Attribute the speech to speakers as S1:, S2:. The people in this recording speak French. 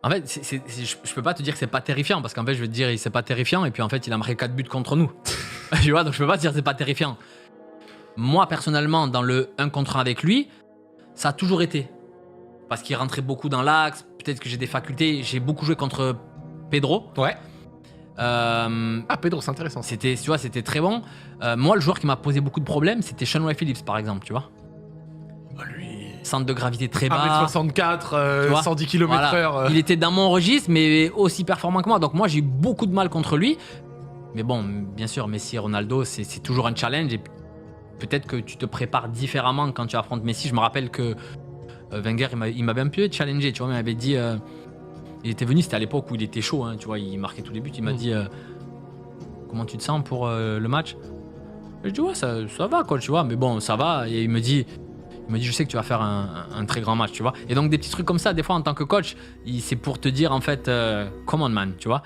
S1: En fait, je peux pas te dire que c'est pas terrifiant parce qu'en fait, je vais te dire c'est pas terrifiant et puis en fait, il a marqué 4 buts contre nous. Tu vois, donc je peux pas te dire c'est pas terrifiant. Moi, personnellement, dans le 1 contre 1 avec lui, ça a toujours été. Parce qu'il rentrait beaucoup dans l'axe, peut-être que j'ai des facultés. J'ai beaucoup joué contre Pedro.
S2: Ouais. Pedro, c'est intéressant.
S1: Tu vois, c'était très bon. Moi, le joueur qui m'a posé beaucoup de problèmes, c'était Sean Wright-Phillips, par exemple, tu vois.
S2: Lui.
S1: Centre de gravité très bas.
S2: 1m64, 110 km/h.
S1: Voilà. Il était dans mon registre, mais aussi performant que moi. Donc moi, j'ai eu beaucoup de mal contre lui. Mais bon, bien sûr, Messi et Ronaldo, c'est toujours un challenge. Et peut-être que tu te prépares différemment quand tu affrontes Messi. Je me rappelle que Wenger, il m'avait un peu challengé. Tu vois, il m'avait dit... il était venu, c'était à l'époque où il était chaud. Hein, tu vois, il marquait tous les buts. Il m'a dit... comment tu te sens pour le match? Et je dis, ouais, ça va, quoi, tu vois. Mais bon, ça va. Et il me dit, je sais que tu vas faire un très grand match, tu vois. Et donc, des petits trucs comme ça, des fois, en tant que coach, c'est pour te dire, en fait, come on, man, tu vois.